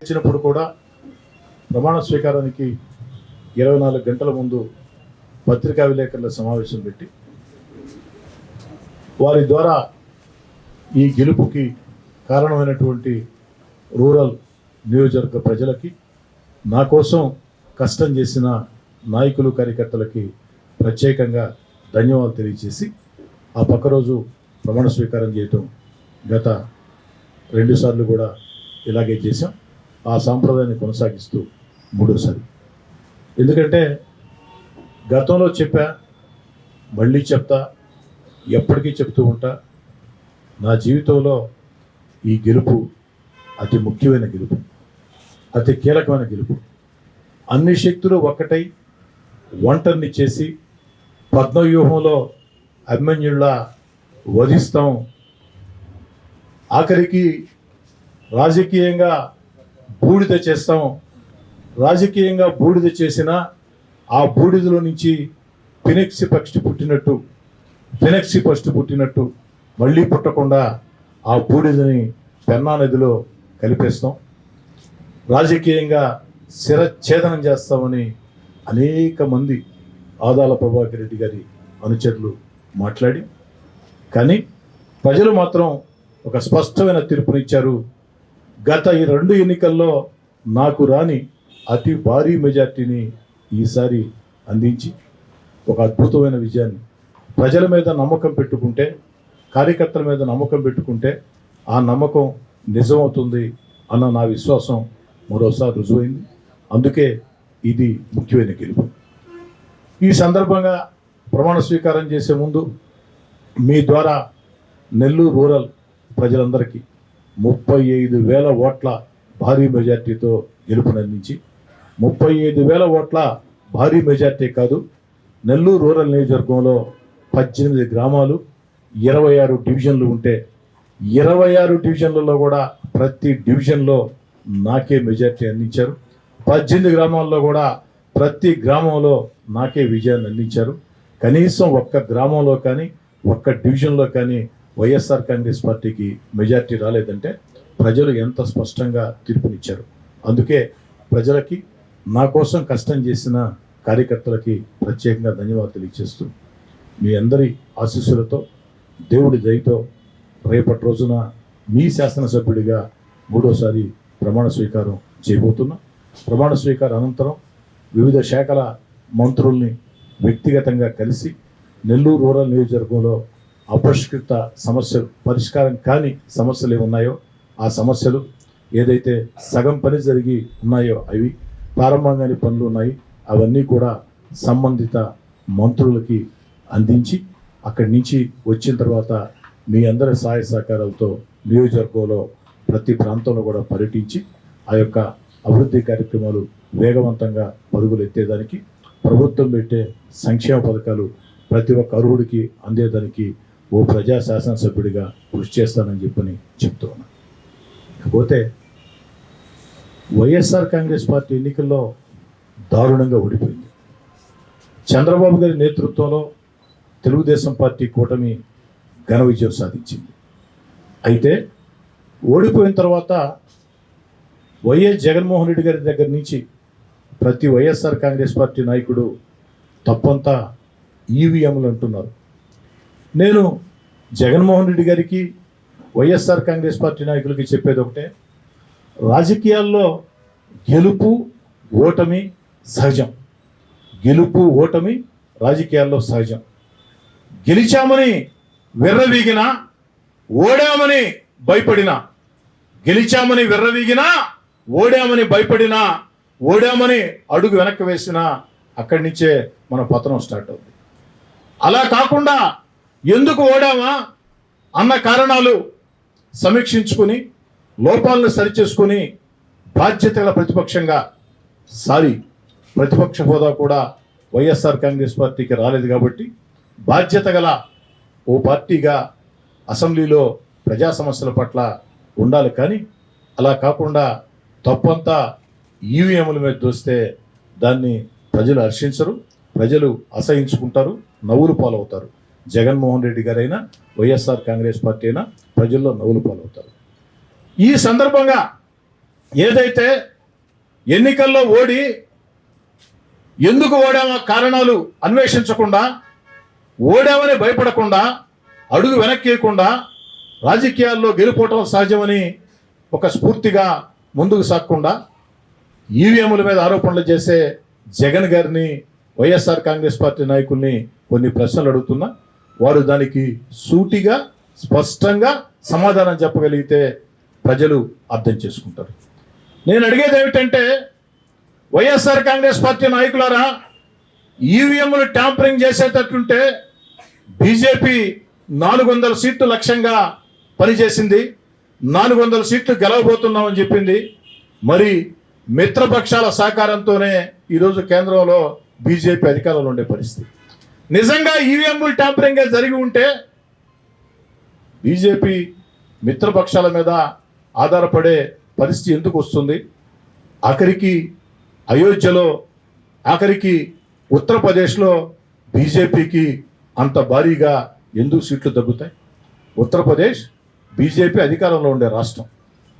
వచ్చినప్పుడు కూడా ప్రమాణ స్వీకారానికి 24 గంటల ముందు పత్రికా విలేకరుల సమావేశం పెట్టి వారి ద్వారా ఈ గెలుపుకి కారణమైనటువంటి రూరల్ నియోజకవర్గ ప్రజలకి నా కోసం కష్టం చేసిన నాయకులు కార్యకర్తలకి ప్రత్యేకంగా ధన్యవాదాలు తెలియజేసి ఆ పక్క రోజు ప్రమాణ స్వీకారం చేయటం గత 2 సార్లు కూడా ఇలాగే చేశాం. ఆ సాంప్రదాయాన్ని కొనసాగిస్తూ 3వసారి. ఎందుకంటే గతంలో చెప్పా, మళ్ళీ చెప్తా, ఎప్పటికీ చెప్తూ ఉంటా, నా జీవితంలో ఈ గెలుపు అతి ముఖ్యమైన గెలుపు, అతి కీలకమైన గెలుపు. అన్ని శక్తులు ఒక్కటై ఒంటరిని చేసి పద్మవ్యూహంలో అభిమన్యుల్లా వధిస్తాం. ఆఖరికి రాజకీయంగా బూడిద చేస్తాం. రాజకీయంగా బూడిద చేసిన ఆ బూడిదలో నుంచి ఫినిక్స్ పక్షి పుట్టినట్టు మళ్ళీ పుట్టకుండా ఆ బూడిదని పెన్నా నదిలో కలిపేస్తాం. రాజకీయంగా శిరఛేదనం చేస్తామని అనేక మంది ఆదాల ప్రభాకర్ రెడ్డి గారి అనుచరులు మాట్లాడి, కానీ ప్రజలు మాత్రం ఒక స్పష్టమైన తీర్పునిచ్చారు. గత ఈ 2 ఎన్నికల్లో నాకు రాని అతి భారీ మెజార్టీని ఈసారి అందించి ఒక అద్భుతమైన విజయాన్ని, ప్రజల మీద నమ్మకం పెట్టుకుంటే, కార్యకర్తల మీద నమ్మకం పెట్టుకుంటే ఆ నమ్మకం నిజమవుతుంది అన్న నా విశ్వాసం మరోసారి రుజువైంది. అందుకే ఇది ముఖ్యమైన గెలుపు. ఈ సందర్భంగా ప్రమాణ స్వీకారం చేసే ముందు మీ ద్వారా నెల్లూరు రూరల్ ప్రజలందరికీ 35,000 ఓట్ల భారీ మెజార్టీతో గెలుపునందించి, 35,000 ఓట్ల భారీ మెజార్టీ కాదు, నెల్లూరు రూరల్ నియోజకవర్గంలో 18 గ్రామాలు 26 డివిజన్లు ఉంటే 26 డివిజన్లలో కూడా ప్రతి డివిజన్లో నాకే మెజార్టీ అందించారు. 18 గ్రామాల్లో కూడా ప్రతి గ్రామంలో నాకే విజయాన్ని అందించారు. కనీసం ఒక్క గ్రామంలో కానీ ఒక్క డివిజన్లో కానీ వైఎస్ఆర్ కాంగ్రెస్ పార్టీకి మెజార్టీ రాలేదంటే ప్రజలు ఎంత స్పష్టంగా తీర్పునిచ్చారు. అందుకే ప్రజలకి, నా కోసం కష్టం చేసిన కార్యకర్తలకి ప్రత్యేకంగా ధన్యవాదాలు తెలియజేస్తూ, మీ అందరి ఆశీస్సులతో, దేవుడి దయతో రేపటి రోజున మీ శాసనసభ్యుడిగా 3వసారి ప్రమాణ స్వీకారం చేయబోతున్నా. ప్రమాణ స్వీకారం అనంతరం వివిధ శాఖల మంత్రుల్ని వ్యక్తిగతంగా కలిసి నెల్లూరు రూరల్ నియోజకవర్గంలో అపరిష్కృత సమస్యలు, పరిష్కారం కాని సమస్యలు ఏమున్నాయో ఆ సమస్యలు, ఏదైతే సగం పని జరిగి ఉన్నాయో అవి, ప్రారంభంగాని పనులు ఉన్నాయి అవన్నీ కూడా సంబంధిత మంత్రులకి అందించి అక్కడి నుంచి వచ్చిన తర్వాత మీ అందరి సహాయ సహకారాలతో నియోజకవర్గంలో ప్రతి ప్రాంతంలో కూడా పర్యటించి ఆ యొక్క అభివృద్ధి కార్యక్రమాలు వేగవంతంగా పరుగులు ఎత్తేదానికి, ప్రభుత్వం పెట్టే సంక్షేమ పథకాలు ప్రతి ఒక్క అర్హుడికి అందేదానికి ఓ ప్రజా శాసనసభ్యుడిగా కృషి చేస్తానని చెప్పని చెప్తూ ఉన్నా. కాకపోతే వైఎస్ఆర్ కాంగ్రెస్ పార్టీ ఎన్నికల్లో దారుణంగా ఓడిపోయింది. చంద్రబాబు గారి నేతృత్వంలో తెలుగుదేశం పార్టీ కూటమి ఘన విజయం సాధించింది. అయితే ఓడిపోయిన తర్వాత వైఎస్ జగన్మోహన్ రెడ్డి గారి దగ్గర నుంచి ప్రతి వైఎస్ఆర్ కాంగ్రెస్ పార్టీ నాయకుడు తప్పంతా ఈవీఎంలు అంటున్నారు. నేను జగన్మోహన్ రెడ్డి గారికి, వైఎస్ఆర్ కాంగ్రెస్ పార్టీ నాయకులకి చెప్పేది ఒకటే, రాజకీయాల్లో గెలుపు ఓటమి సహజం. గెలుపు ఓటమి రాజకీయాల్లో సహజం. గెలిచామని విర్రవీగినా, ఓడామని భయపడినా, గెలిచామని విర్రవీగినా, ఓడామని భయపడినా, ఓడామని అడుగు వెనక్కి వేసినా అక్కడి నుంచే మన పతనం స్టార్ట్ అవుతుంది. అలా కాకుండా ఎందుకు ఓడామా అన్న కారణాలు సమీక్షించుకుని, లోపాలను సరిచేసుకుని, బాధ్యత గల ప్రతిపక్షంగా, ప్రతిపక్ష హోదా కూడా వైఎస్ఆర్ కాంగ్రెస్ పార్టీకి రాలేదు కాబట్టి బాధ్యత గల ఓ పార్టీగా అసెంబ్లీలో ప్రజా సమస్యల పట్ల ఉండాలి. కానీ అలా కాకుండా తప్పంతా ఈవీఎంల మీద దోస్తే దాన్ని ప్రజలు హర్షించరు, ప్రజలు అసహించుకుంటారు, నవ్వులు పాలవుతారు. జగన్మోహన్ రెడ్డి గారైనా, వైఎస్ఆర్ కాంగ్రెస్ పార్టీ అయినా ప్రజల్లో నవ్వులు పాలవుతారు. ఈ సందర్భంగా ఏదైతే ఎన్నికల్లో ఓడి ఎందుకు ఓడామో కారణాలు అన్వేషించకుండా, ఓడామని భయపడకుండా, అడుగు వెనక్కియకుండా రాజకీయాల్లో గెలుపోవటం సహజమని ఒక స్ఫూర్తిగా ముందుకు సాగకుండా ఈవీఎంల మీద ఆరోపణలు చేసే జగన్ గారిని, వైఎస్ఆర్ కాంగ్రెస్ పార్టీ నాయకుల్ని కొన్ని ప్రశ్నలు అడుగుతున్నా వారు దానికి సూటిగా స్పష్టంగా సమాధానం చెప్పగలిగితే ప్రజలు అర్థం చేసుకుంటారు. నేను అడిగేది ఏమిటంటే, వైఎస్ఆర్ కాంగ్రెస్ పార్టీ నాయకులారా, ఈవీఎంలు ట్యాంపరింగ్ చేసేటట్టుంటే బీజేపీ 400 సీట్లు లక్ష్యంగా పనిచేసింది, 400 సీట్లు గెలవబోతున్నామని చెప్పింది. మరి మిత్రపక్షాల సహకారంతోనే ఈరోజు కేంద్రంలో బీజేపీ అధికారంలో ఉండే పరిస్థితి. నిజంగా ఈవీఎంలు ట్యాంపరింగ్ జరిగి ఉంటే బీజేపీ మిత్రపక్షాల మీద ఆధారపడే పరిస్థితి ఎందుకు వస్తుంది? ఆఖరికి అయోధ్యలో, ఆఖరికి ఉత్తరప్రదేశ్లో బీజేపీకి అంత భారీగా ఎందుకు సీట్లు తగ్గుతాయి? ఉత్తరప్రదేశ్ బీజేపీ అధికారంలో ఉండే రాష్ట్రం,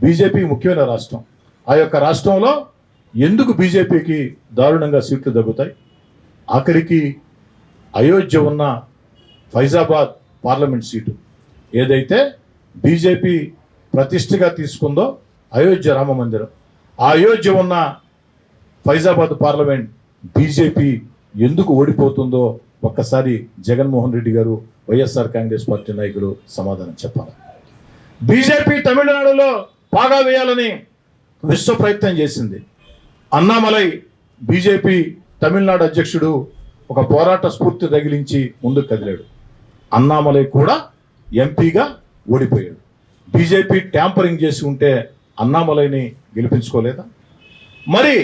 బీజేపీ ముఖ్యమైన రాష్ట్రం. ఆ యొక్క రాష్ట్రంలో ఎందుకు బీజేపీకి దారుణంగా సీట్లు తగ్గుతాయి? ఆఖరికి అయోధ్య ఉన్న ఫైజాబాద్ పార్లమెంట్ సీటు ఏదైతే బీజేపీ ప్రతిష్టగా తీసుకుందో, అయోధ్య రామ మందిరం, ఆ అయోధ్య ఉన్న ఫైజాబాద్ పార్లమెంట్ బీజేపీ ఎందుకు ఓడిపోతుందో ఒక్కసారి జగన్మోహన్ రెడ్డి గారు, వైఎస్ఆర్ కాంగ్రెస్ పార్టీ నాయకులు సమాధానం చెప్పాలి. బీజేపీ తమిళనాడులో పాగా వేయాలని విశ్వ ప్రయత్నం చేసింది. అన్నామలై బీజేపీ తమిళనాడు అధ్యక్షుడు ఒక పోరాట స్ఫూర్తి తగిలించి ముందుకు కదిలాడు. అన్నామలై కూడా ఎంపీగా ఓడిపోయాడు. బీజేపీ ట్యాంపరింగ్ చేసి ఉంటే అన్నామలైని గెలిపించుకోలేదా? మరి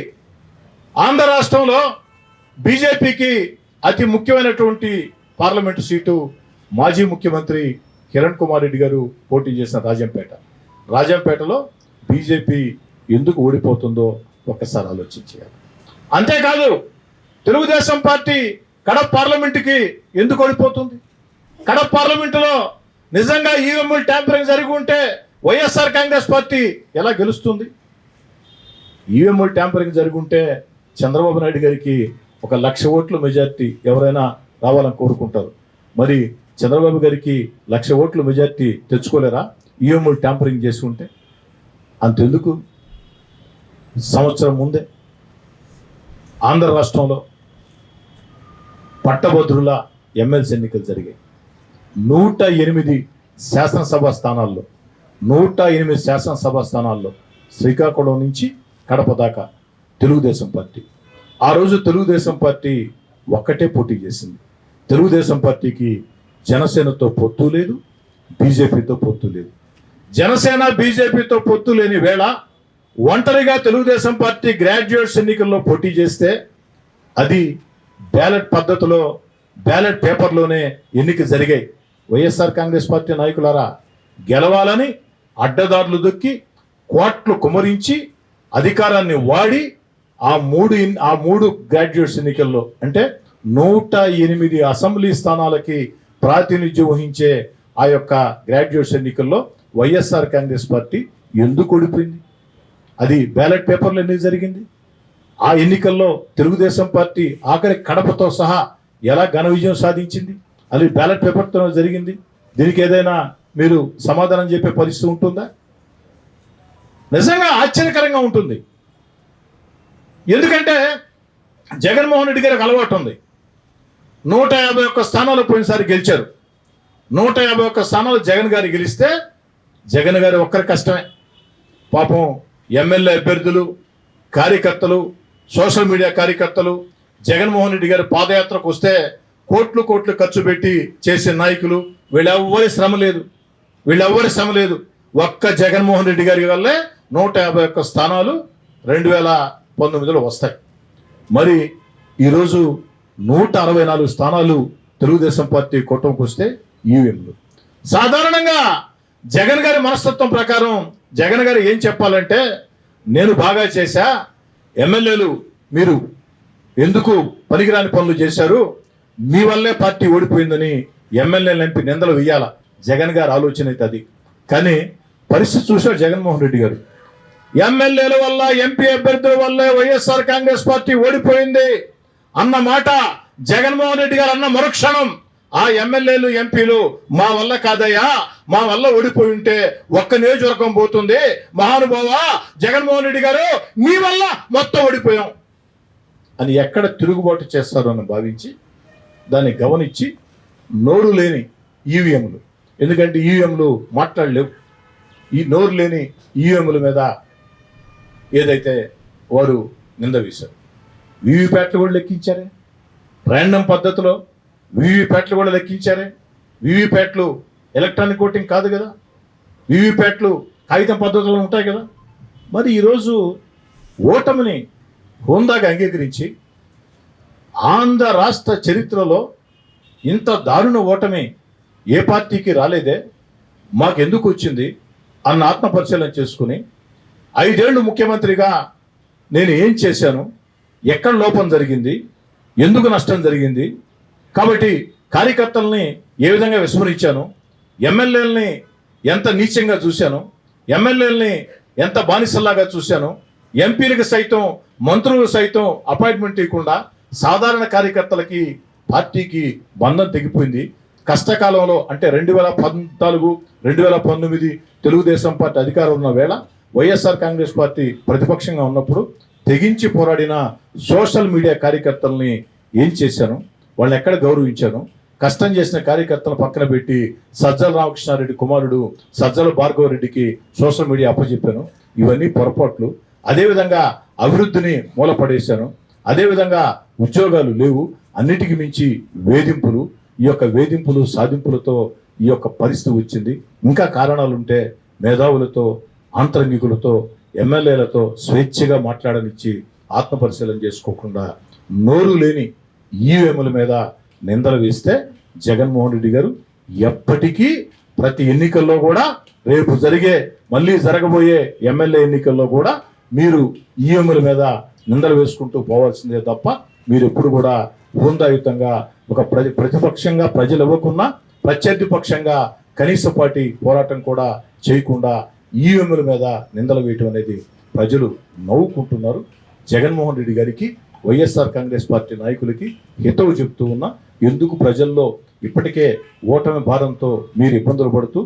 ఆంధ్ర రాష్ట్రంలో బీజేపీకి అతి ముఖ్యమైనటువంటి పార్లమెంటు సీటు మాజీ ముఖ్యమంత్రి కిరణ్ కుమార్ రెడ్డి గారు పోటీ చేసిన రాజంపేటలో బీజేపీ ఎందుకు ఓడిపోతుందో ఒక్కసారి ఆలోచించాలి. అంతేకాదు, తెలుగుదేశం పార్టీ కడప పార్లమెంటుకి ఎందుకు ఓడిపోతుంది? కడప పార్లమెంటులో నిజంగా ఈవీఎంలు ట్యాంపరింగ్ జరిగి ఉంటే వైఎస్ఆర్ కాంగ్రెస్ పార్టీ ఎలా గెలుస్తుంది? ఈవీఎంలు ట్యాంపరింగ్ జరిగి ఉంటే చంద్రబాబు నాయుడు గారికి 1,00,000 ఓట్ల మెజార్టీ ఎవరైనా రావాలని కోరుకుంటారు. మరి చంద్రబాబు గారికి 1,00,000 ఓట్ల మెజార్టీ తెచ్చుకోలేరా ఈవీఎంలు ట్యాంపరింగ్ చేసి ఉంటే? అంతెందుకు, సంవత్సరం ముందే ఆంధ్ర రాష్ట్రంలో పట్టభద్రుల ఎమ్మెల్సీ ఎన్నికలు జరిగాయి. 108 శాసనసభ స్థానాల్లో 108 శాసనసభ స్థానాల్లో శ్రీకాకుళం నుంచి కడప దాకా తెలుగుదేశం పార్టీ. ఆ రోజు తెలుగుదేశం పార్టీ ఒక్కటే పోటీ చేసింది. తెలుగుదేశం పార్టీకి జనసేనతో పొత్తు లేదు, బీజేపీతో పొత్తు లేదు. జనసేన బీజేపీతో పొత్తు లేని వేళ ఒంటరిగా తెలుగుదేశం పార్టీ గ్రాడ్యుయేట్స్ ఎన్నికల్లో పోటీ చేస్తే అది బ్యాలెట్ పద్ధతిలో, బ్యాలెట్ పేపర్లోనే ఎన్నిక జరిగాయి. వైఎస్ఆర్ కాంగ్రెస్ పార్టీ నాయకులారా, గెలవాలని అడ్డదారులు దొక్కి కోట్లు కుమరించి అధికారాన్ని వాడి ఆ మూడు గ్రాడ్యుయేట్స్ ఎన్నికల్లో, అంటే 108 అసెంబ్లీ స్థానాలకి ప్రాతినిధ్యం వహించే ఆ యొక్క గ్రాడ్యుయేట్స్ ఎన్నికల్లో వైఎస్ఆర్ కాంగ్రెస్ పార్టీ ఎందుకు ఓడిపోయింది? అది బ్యాలెట్ పేపర్లో ఎందుకు జరిగింది? ఆ ఎన్నికల్లో తెలుగుదేశం పార్టీ ఆఖరి కడపతో సహా ఎలా ఘన విజయం సాధించింది? అది బ్యాలెట్ పేపర్తో జరిగింది. దీనికి ఏదైనా మీరు సమాధానం చెప్పే పరిస్థితి ఉంటుందా? నిజంగా ఆశ్చర్యకరంగా ఉంటుంది. ఎందుకంటే జగన్మోహన్ రెడ్డి గారికి అలవాటు ఉంది. 151 స్థానాలు పోయినసారి గెలిచారు. 151 స్థానాలు జగన్ గారు గెలిస్తే జగన్ గారి ఒక్కరి కష్టమే. పాపం ఎమ్మెల్యే అభ్యర్థులు, కార్యకర్తలు, సోషల్ మీడియా కార్యకర్తలు జగన్మోహన్ రెడ్డి గారి పాదయాత్రకు వస్తే కోట్లు ఖర్చు పెట్టి చేసే నాయకులు, వీళ్ళెవ్వరి శ్రమ లేదు. ఒక్క జగన్మోహన్ రెడ్డి గారి వల్లే 151 స్థానాలు 2019లో వస్తాయి. మరి ఈరోజు 164 స్థానాలు తెలుగుదేశం పార్టీ కూటమికి వస్తే ఈవీఎంలు. సాధారణంగా జగన్ గారి మనస్తత్వం ప్రకారం జగన్ గారు ఏం చెప్పాలంటే, నేను బాగా చేశా, ఎమ్మెల్యేలు మీరు ఎందుకు పనికిరాని పనులు చేశారు, మీ వల్లే పార్టీ ఓడిపోయిందని ఎమ్మెల్యేలు ఎంపీ నిందలు వేయాల. జగన్ గారి ఆలోచన అయితే అది. కానీ పరిస్థితి చూశాడు జగన్మోహన్ రెడ్డి గారు. ఎమ్మెల్యేల వల్ల ఎంపీ అభ్యర్థుల వల్లే వైఎస్ఆర్ కాంగ్రెస్ పార్టీ ఓడిపోయింది అన్న మాట జగన్మోహన్ రెడ్డి గారు అన్న మరుక్షణం ఆ ఎమ్మెల్యేలు ఎంపీలు మా వల్ల కాదయ్యా, మా వల్ల ఓడిపోయి ఉంటే ఒక్క నియోజకవర్గం పోతుంది, మహానుభావ జగన్మోహన్ రెడ్డి గారు మీ వల్ల మొత్తం ఓడిపోయాం అని ఎక్కడ తిరుగుబాటు చేస్తారో అని భావించి దాన్ని గమనించి నోరు లేని ఈవీఎంలు, ఎందుకంటే ఈవీఎంలు మాట్లాడలేవు, ఈ నోరు లేని ఈవీఎంల మీద ఏదైతే వారు నింద వేశారు. వీవీప్యాట్లు కూడా లెక్కించారే, ర్యాండమ్ పద్ధతిలో వీవీప్యాట్లు కూడా లెక్కించారే. వీవీప్యాట్లు ఎలక్ట్రానిక్ ఓటింగ్ కాదు కదా, వీవీప్యాట్లు కాగితం పద్ధతిలో ఉంటాయి కదా. మరి ఈరోజు ఓటమిని హోందాగా అంగీకరించి ఆంధ్ర రాష్ట్ర చరిత్రలో ఇంత దారుణ ఓటమి ఏ పార్టీకి రాలేదే, మాకెందుకు వచ్చింది అన్న ఆత్మపరిశీలన చేసుకుని 5 ఏళ్ళు ముఖ్యమంత్రిగా నేను ఏం చేశాను, ఎక్కడ లోపం జరిగింది, ఎందుకు నష్టం జరిగింది, కాబట్టి కార్యకర్తల్ని ఏ విధంగా విస్మరించాను, ఎమ్మెల్యేలని ఎంత నీచంగా చూశాను, ఎమ్మెల్యేలని ఎంత బానిసల్లాగా చూశాను, ఎంపీలకు సైతం మంత్రులకు సైతం అపాయింట్మెంట్ ఇవ్వకుండా సాధారణ కార్యకర్తలకి పార్టీకి బంధం తెగిపోయింది. కష్టకాలంలో అంటే 2014, 2019 తెలుగుదేశం పార్టీ అధికారం ఉన్న వేళ వైఎస్ఆర్ కాంగ్రెస్ పార్టీ ప్రతిపక్షంగా ఉన్నప్పుడు తెగించి పోరాడిన సోషల్ మీడియా కార్యకర్తల్ని ఏం చేశాను, వాళ్ళని ఎక్కడ గౌరవించాను, కష్టం చేసిన కార్యకర్తల పక్కన పెట్టి సజ్జల రామకృష్ణారెడ్డి కుమారుడు సజ్జల భార్గవరెడ్డికి సోషల్ మీడియా అప్పచెప్పాను. ఇవన్నీ పొరపాట్లు. అదేవిధంగా అభివృద్ధిని మూలపడేశాను. అదేవిధంగా ఉద్యోగాలు లేవు. అన్నిటికీ మించి వేధింపులు, ఈ యొక్క వేధింపులు సాధింపులతో ఈ యొక్క పరిస్థితి వచ్చింది. ఇంకా కారణాలుంటే మేధావులతో, ఆంతరంగికులతో, ఎమ్మెల్యేలతో స్వేచ్ఛగా మాట్లాడనిచ్చి ఆత్మపరిశీలన చేసుకోకుండా నోరు లేని ఈవీఎంల మీద నిందలు వేస్తే జగన్మోహన్ రెడ్డి గారు ఎప్పటికీ ప్రతి ఎన్నికల్లో కూడా, రేపు మళ్ళీ జరగబోయే ఎమ్మెల్యే ఎన్నికల్లో కూడా మీరు ఈవీఎంల మీద నిందలు వేసుకుంటూ పోవాల్సిందే తప్ప మీరు ఎప్పుడు కూడా హోందాయుతంగా ఒక ప్రతిపక్షంగా ప్రజలు ఇవ్వకున్నా ప్రత్యర్థి పక్షంగా కనీసపాటి పోరాటం కూడా చేయకుండా ఈవీఎంల మీద నిందలు వేయటం అనేది ప్రజలు నవ్వుకుంటున్నారు. జగన్మోహన్ రెడ్డి గారికి, వైఎస్ఆర్ కాంగ్రెస్ పార్టీ నాయకులకి హితవు చెప్తూ ఉన్నా, ఎందుకు ప్రజల్లో ఇప్పటికే ఓటమి భారంతో మీరు ఇబ్బందులు పడుతూ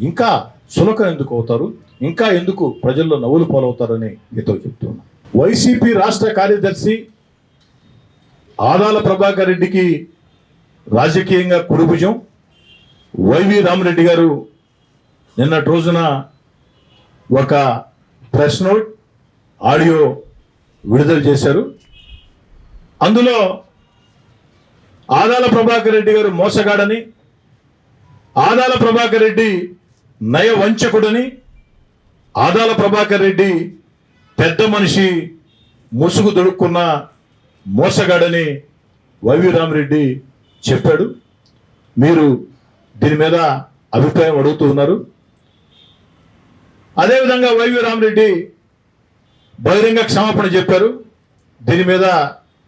ఇంకా సులకం ఎందుకు అవుతారు, ఇంకా ఎందుకు ప్రజల్లో నవ్వులు పాలవుతారని హితవు చెప్తూ ఉన్నా. వైసీపీ రాష్ట్ర కార్యదర్శి ఆదాల ప్రభాకర్ రెడ్డికి రాజకీయంగా కుడిభుజం వైవి రామరెడ్డి గారు నిన్నటి రోజున ఒక ప్రెస్ నోట్, ఆడియో విడుదల చేశారు. అందులో ఆదాల ప్రభాకర్ రెడ్డి గారు మోసగాడని, ఆదాల ప్రభాకర్ రెడ్డి నయవంచకుడని, ఆదాల ప్రభాకర్ రెడ్డి పెద్ద మనిషి ముసుగు దొడుక్కున్న మోసగాడని వైవి రామరెడ్డి చెప్పాడు. మీరు దీని మీద అభిప్రాయం అడుగుతూ ఉన్నారు. అదేవిధంగా వైవి రామరెడ్డి బహిరంగ క్షమాపణ చెప్పారు. దీని మీద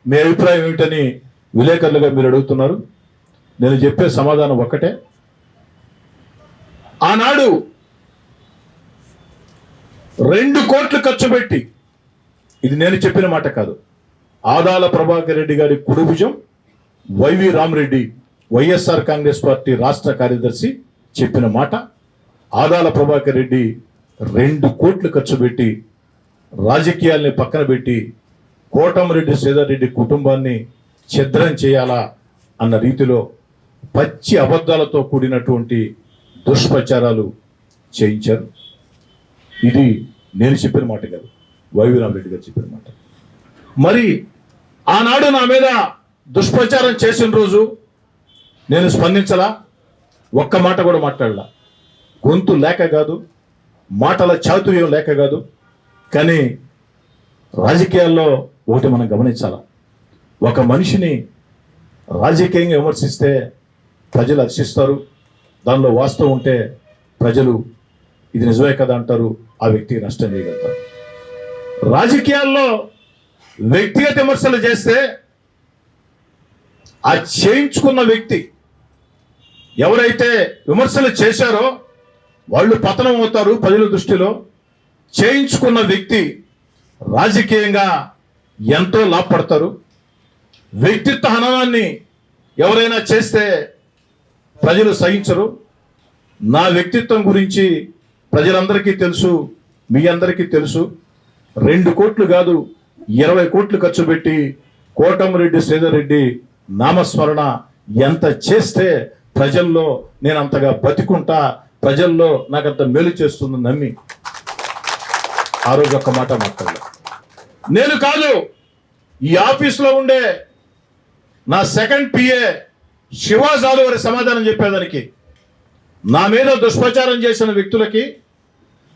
మీ అభిప్రాయం ఏమిటని విలేకరులుగా మీరు అడుగుతున్నారు. నేను చెప్పే సమాధానం ఒక్కటే, ఆనాడు 2 కోట్లు ఖర్చు పెట్టి, ఇది నేను చెప్పిన మాట కాదు, ఆదాల ప్రభాకర్ రెడ్డి గారి కుడిభుజం వైవి రామరెడ్డి వైఎస్ఆర్ కాంగ్రెస్ పార్టీ రాష్ట్ర కార్యదర్శి చెప్పిన మాట. ఆదాల ప్రభాకర్ రెడ్డి 2 కోట్లు ఖర్చు పెట్టి రాజకీయాల్ని పక్కన పెట్టి కోటమిరెడ్డి శ్రీధర్ రెడ్డి కుటుంబాన్ని ఛిద్రం చేయాలా అన్న రీతిలో పచ్చి అబద్ధాలతో కూడినటువంటి దుష్ప్రచారాలు చేయించారు. ఇది నేను చెప్పిన మాట కాదు, వైవి రామరెడ్డి గారు చెప్పిన మాట. మరి ఆనాడు నా మీద దుష్ప్రచారం చేసిన రోజు నేను స్పందించలా, ఒక్క మాట కూడా మాట్లాడలా. గొంతు లేక కాదు, మాటల చాతుర్యం లేక కాదు, కానీ రాజకీయాల్లో ఒకటి మనం గమనించాలా, ఒక మనిషిని రాజకీయంగా విమర్శిస్తే ప్రజలు హర్షిస్తారు, దానిలో వాస్తవం ఉంటే ప్రజలు ఇది నిజమే కదా అంటారు, ఆ వ్యక్తికి నష్టం చేయగలుగుతారు. రాజకీయాల్లో వ్యక్తిగత విమర్శలు చేస్తే ఆ చేయించుకున్న వ్యక్తి ఎవరైతే విమర్శలు చేశారో వాళ్ళు పతనం అవుతారు ప్రజల దృష్టిలో. చేయించుకున్న వ్యక్తి రాజకీయంగా ఎంతో లాభపడతారు. వ్యక్తిత్వ హననాన్ని ఎవరైనా చేస్తే ప్రజలు సహించరు. నా వ్యక్తిత్వం గురించి ప్రజలందరికీ తెలుసు, మీ అందరికీ తెలుసు. 2 కోట్లు కాదు 20 కోట్లు ఖర్చు పెట్టి కోటమిరెడ్డి శ్రీధర్ రెడ్డి నామస్మరణ ఎంత చేస్తే ప్రజల్లో నేను అంతగా బతికుంటా, ప్రజల్లో నాకంత మేలు చేస్తుందని నమ్మి ఆ రోజు ఒక్క మాట మాట్లాడలే. నేను కాదు, ఈ ఆఫీసులో ఉండే నా సెకండ్ పిఏ శివాజాలు వారి సమాధానం చెప్పేదానికి, నా మీద దుష్ప్రచారం చేసిన వ్యక్తులకి,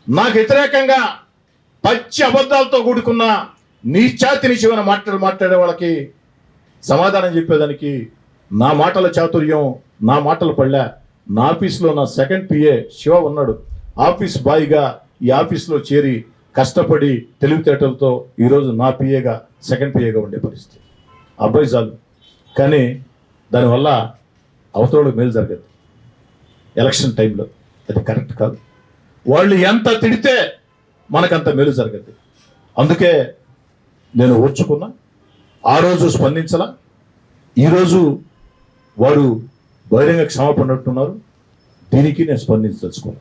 నాకు వ్యతిరేకంగా పచ్చి అబద్ధాలతో కూడుకున్న నీచాతి నిశమైన మాట్లాడే వాళ్ళకి సమాధానం చెప్పేదానికి నా మాటల చాతుర్యం, నా మాటలు పడలే. నా ఆఫీస్లో నా సెకండ్ పిఏ శివ ఉన్నాడు. ఆఫీస్ బాయ్గా ఈ ఆఫీస్లో చేరి కష్టపడి తెలివితేటలతో ఈరోజు నా పిఏగా సెకండ్ పిఏగా ఉండే పరిస్థితి. అబ్బాయి చాలు, కానీ దానివల్ల అవతలకు మేలు జరగదు. ఎలక్షన్ టైంలో అది కరెక్ట్ కాదు. వాళ్ళు ఎంత తిడితే మనకంత మేలు జరగదు. అందుకే నేను ఓర్చుకున్నా. ఆ రోజు స్పందించలా. ఈరోజు వారు బహిరంగ క్షమాపణ అంటున్నారు. దీనికి నేను స్పందించదలుచుకోను.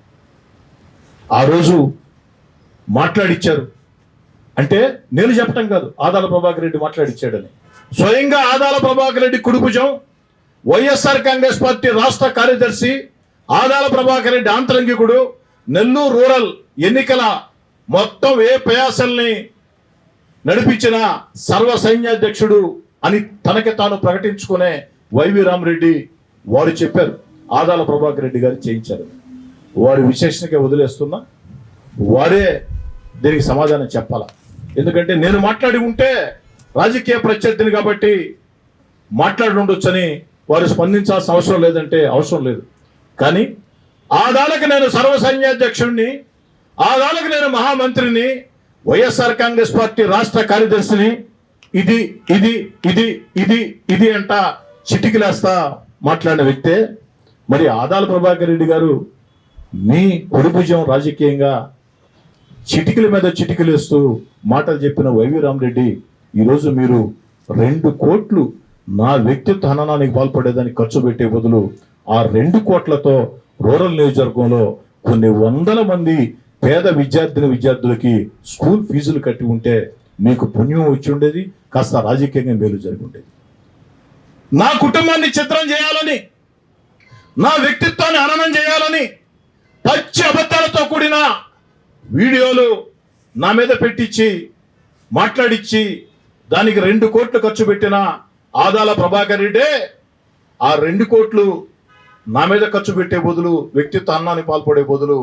ఆ రోజు మాట్లాడిచ్చారు అంటే నేను చెప్పటం కాదు, ఆదాల ప్రభాకర్ రెడ్డి మాట్లాడిచ్చాడని. స్వయంగా ఆదాల ప్రభాకర్ రెడ్డి కుడిభుజం, వైఎస్ఆర్ కాంగ్రెస్ పార్టీ రాష్ట్ర కార్యదర్శి ఆదాల ప్రభాకర్ రెడ్డి ఆంతరంగికుడు, నెల్లూరు రూరల్ ఎన్నికల మొత్తం ఏ ప్రయాసల్ని నడిపించిన సర్వ సైన్యాధ్యక్షుడు అని తనకి తాను ప్రకటించుకునే వైవి రామరెడ్డి వారు చెప్పారు, ఆదాల ప్రభాకర్ రెడ్డి గారు చేయించారు. వారి విశేషణకే వదిలేస్తున్నా. వారే దీనికి సమాధానం చెప్పాల. ఎందుకంటే నేను మాట్లాడి ఉంటే రాజకీయ ప్రత్యర్థిని కాబట్టి మాట్లాడి ఉండొచ్చని వారు స్పందించాల్సిన అవసరం లేదంటే అవసరం లేదు. కానీ ఆదాలకు నేను సర్వ సైన్యాధ్యక్షుడిని, ఆదాలకు నేను మహామంత్రిని, వైఎస్ఆర్ కాంగ్రెస్ పార్టీ రాష్ట్ర కార్యదర్శిని, ఇది ఇది ఇది ఇది ఇది అంట చిటికిలేస్తా మాట్లాడిన వ్యక్తే. మరి ఆదాల ప్రభాకర్ రెడ్డి గారు మీ కుడిభుజం రాజకీయంగా చిటికల మీద చిటికలేస్తూ మాటలు చెప్పిన వైవి రామరెడ్డి, ఈరోజు మీరు 2 కోట్లు నా వ్యక్తిత్వ హననానికి పాల్పడేదానికి ఖర్చు పెట్టే బదులు ఆ 2 కోట్లతో రూరల్ నియోజకవర్గంలో కొన్ని వందల మంది పేద విద్యార్థులకి స్కూల్ ఫీజులు కట్టి ఉంటే మీకు పుణ్యం వచ్చి ఉండేది, కాస్త రాజకీయంగా మేలు జరిగి ఉండేది. నా కుటుంబాన్ని చిత్రం చేయాలని, నా వ్యక్తిత్వాన్ని హననం చేయాలని పచ్చి అబద్ధాలతో కూడిన వీడియోలు నా మీద పెట్టించి మాట్లాడిచ్చి దానికి 2 కోట్లు ఖర్చు పెట్టిన ఆదాల ప్రభాకర్ రెడ్డే ఆ 2 కోట్లు నా మీద ఖర్చు పెట్టే బదులు, వ్యక్తిత్వ హననానికి పాల్పడే బదులు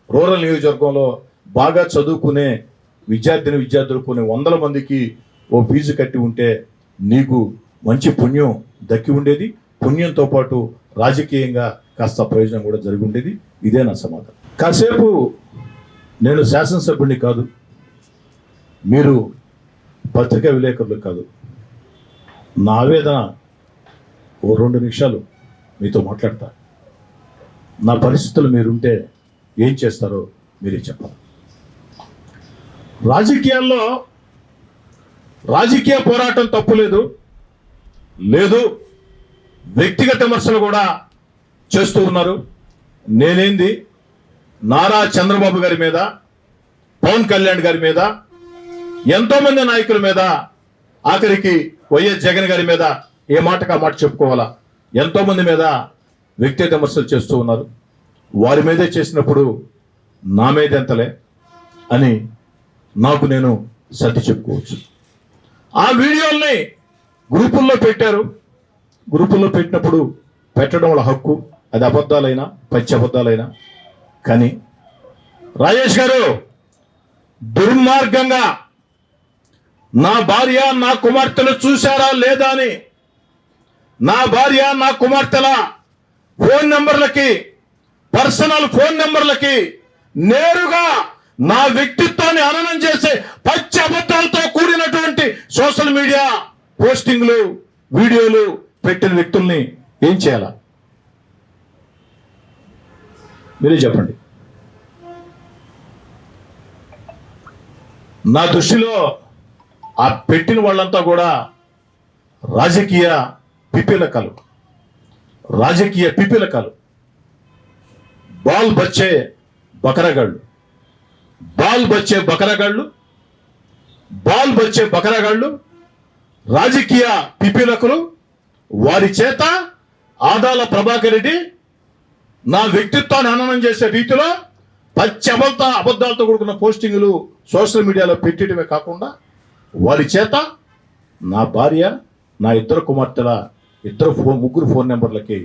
రూరల్ నియోజకవర్గంలో బాగా చదువుకునే విద్యార్థులు కొన్ని వందల మందికి ఓ ఫీజు కట్టి ఉంటే నీకు మంచి పుణ్యం దక్కి ఉండేది. పుణ్యంతో పాటు రాజకీయంగా కాస్త ప్రయోజనం కూడా జరిగి ఉండేది. ఇదే నా సమాధానం. కాసేపు నేను శాసనసభ్యుడిని కాదు, మీరు పత్రికా విలేకరులు కాదు. నా ఆవేదన ఓ 2 నిమిషాలు మీతో మాట్లాడతా. నా పరిస్థితులు మీరుంటే ఏం చేస్తారో మీరే చెప్పాలి. రాజకీయాల్లో రాజకీయ పోరాటం తప్పులేదు, లేదు వ్యక్తిగత విమర్శలు కూడా చేస్తూ ఉన్నారు. నేనేంది నారా చంద్రబాబు గారి మీద, పవన్ కళ్యాణ్ గారి మీద, ఎంతో మంది నాయకుల మీద, ఆఖరికి వైఎస్ జగన్ గారి మీద ఏ మాటకా మాట చెప్పుకోవాలా, ఎంతో మంది మీద వ్యక్తిగత విమర్శలు చేస్తూ ఉన్నారు. వారి మీదే చేసినప్పుడు నా మీద ఎంతలే అని నాకు నేను సర్ది చెప్పుకోవచ్చు. ఆ వీడియోల్ని గ్రూపుల్లో పెట్టారు. గ్రూపుల్లో పెట్టినప్పుడు పెట్టడం వాళ్ళ హక్కు, అది అబద్ధాలైనా పచ్చి అబద్ధాలైనా. కానీ రాజేష్ గారు దుర్మార్గంగా నా భార్య నా కుమార్తెలు చూశారా లేదా అని నా భార్య నా కుమార్తెల ఫోన్ నెంబర్లకి, పర్సనల్ ఫోన్ నెంబర్లకి నేరుగా నా వ్యక్తిత్వాన్ని హననం చేసే పచ్చి అబద్ధాలతో కూడినటువంటి సోషల్ మీడియా పోస్టింగ్లు, వీడియోలు పెట్టిన వ్యక్తుల్ని ఏం చేయాలా మీరే చెప్పండి. నా దృష్టిలో ఆ పెట్టిన వాళ్ళంతా కూడా రాజకీయ పిపీలకలు, రాజకీయ పిపీలకలు, బాల్ బచ్చే బకరగాళ్ళు, బాల్ బచ్చే బకరగాళ్ళు, బాల్ బచ్చే బకరగాళ్ళు, రాజకీయ పిపీలకులు. వారి చేత ఆదాల ప్రభాకర్ రెడ్డి నా వ్యక్తిత్వాన్ని హననం చేసే రీతిలో పచ్చి అబద్ధాలతో కూడుకున్న పోస్టింగులు సోషల్ మీడియాలో పెట్టడమే కాకుండా వారి చేత నా భార్య, నా ఇద్దరు కుమార్తెల ముగ్గురు ఫోన్ నెంబర్లకి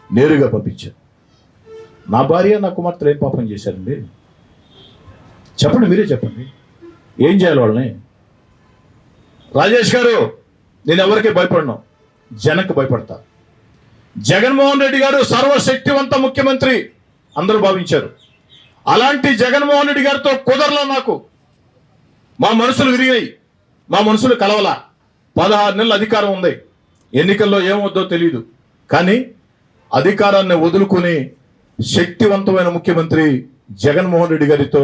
నేరుగా పంపించారు. నా భార్య, నా కుమార్తెలు ఏం పాపం చేశారండి? చెప్పండి, మీరే చెప్పండి. ఏం చేయాలి వాళ్ళని? రాజేష్ గారు, నేను ఎవరికి భయపడను, జనకు భయపడతా. జగన్మోహన్ రెడ్డి గారు సర్వశక్తివంత ముఖ్యమంత్రి అందరూ భావించారు. అలాంటి జగన్మోహన్ రెడ్డి గారితో కుదరలా నాకు. మా మనసులు విరిగాయి, మా మనసులు కలవలా. 16 నెలల అధికారం ఉంది, ఎన్నికల్లో ఏమవుద్దో తెలియదు. కానీ అధికారాన్ని వదులుకుని శక్తివంతమైన ముఖ్యమంత్రి జగన్మోహన్ రెడ్డి గారితో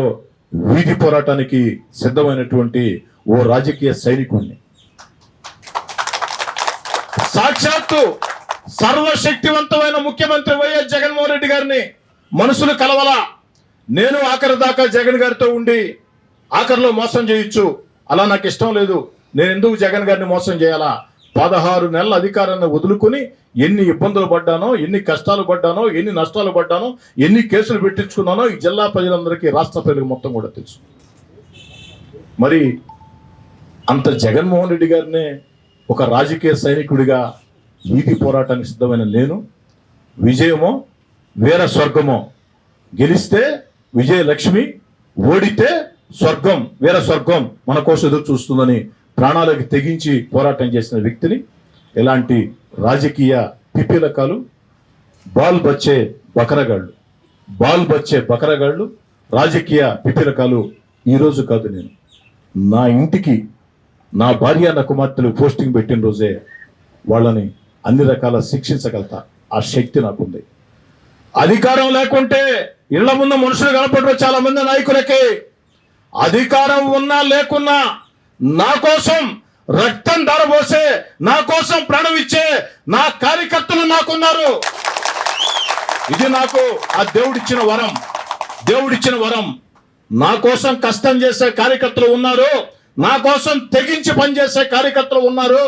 వీధి పోరాటానికి సిద్ధమైనటువంటి ఓ రాజకీయ సైనికుడిని, సాక్షాత్తు సర్వశక్తివంతమైన ముఖ్యమంత్రి వైఎస్ జగన్మోహన్ రెడ్డి గారిని మనసులు కలవలా. నేను ఆఖరి దాకా జగన్ గారితో ఉండి ఆఖరిలో మోసం చేయొచ్చు, అలా నాకు ఇష్టం లేదు. నేను ఎందుకు జగన్ గారిని మోసం చేయాలా? 16 నెలల అధికారాన్ని వదులుకుని ఎన్ని ఇబ్బందులు పడ్డానో, ఎన్ని కష్టాలు పడ్డానో, ఎన్ని నష్టాలు పడ్డానో, ఎన్ని కేసులు పెట్టించుకున్నానో ఈ జిల్లా ప్రజలందరికీ, రాష్ట్ర ప్రజలకు మొత్తం కూడా తెలుసు. మరి అంత జగన్మోహన్ రెడ్డి గారినే ఒక రాజకీయ సైనికుడిగా వీధి పోరాటానికి సిద్ధమైన నేను, విజయమో వీర స్వర్గమో, గెలిస్తే విజయలక్ష్మి, ఓడితే స్వర్గం, వీర స్వర్గం మన కోసం ఎదురు చూస్తుందని ప్రాణాలకు తెగించి పోరాటం చేసిన వ్యక్తిని ఇలాంటి రాజకీయ పిపీలకాలు, బాల్ బచ్చే బకరగాళ్ళు, బాల్ బచ్చే బకరగాళ్ళు, రాజకీయ పిపీలకాలు ఈరోజు కాదు, నేను నా ఇంటికి నా భార్య, నా కుమార్తెలు పోస్టింగ్ పెట్టిన రోజే వాళ్ళని అన్ని రకాల శిక్షించగలుగుతా. ఆ శక్తి నాకుంది. అధికారం లేకుంటే ఇళ్ల ముందు మనుషులు కనపడరు చాలా మంది నాయకులకి. అధికారం ఉన్నా లేకున్నా నా కోసం రక్తం ధారపోసే, నా కోసం ప్రాణం ఇచ్చే నా కార్యకర్తలు నాకున్నారు. ఇది నాకు ఆ దేవుడిచ్చిన వరం, దేవుడిచ్చిన వరం. నా కోసం కష్టం చేసే కార్యకర్తలు ఉన్నారు, నా కోసం తెగించి పనిచేసే కార్యకర్తలు ఉన్నారు,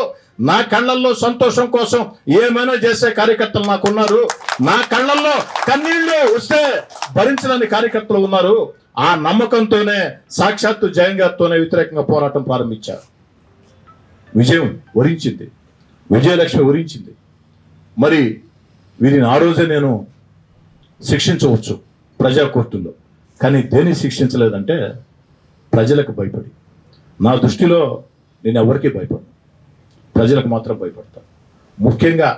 నా కళ్ళల్లో సంతోషం కోసం ఏమైనా చేసే కార్యకర్తలు నాకున్నారు, నా కళ్ళల్లో కన్నీళ్లు వస్తే భరించలేని కార్యకర్తలు ఉన్నారు. ఆ నమ్మకంతోనే సాక్షాత్తు జగన్ గారితోనే వ్యతిరేకంగా పోరాటం ప్రారంభించారు. విజయం వరించింది, విజయలక్ష్మి వరించింది. మరి వీరిని ఆ రోజే నేను శిక్షించవచ్చు ప్రజా కోర్టుల్లో, కానీ దేన్ని శిక్షించలేదంటే ప్రజలకు భయపడి. నా దృష్టిలో నేను ఎవరికి భయపడను, ప్రజలకు మాత్రం భయపడతాను. ముఖ్యంగా,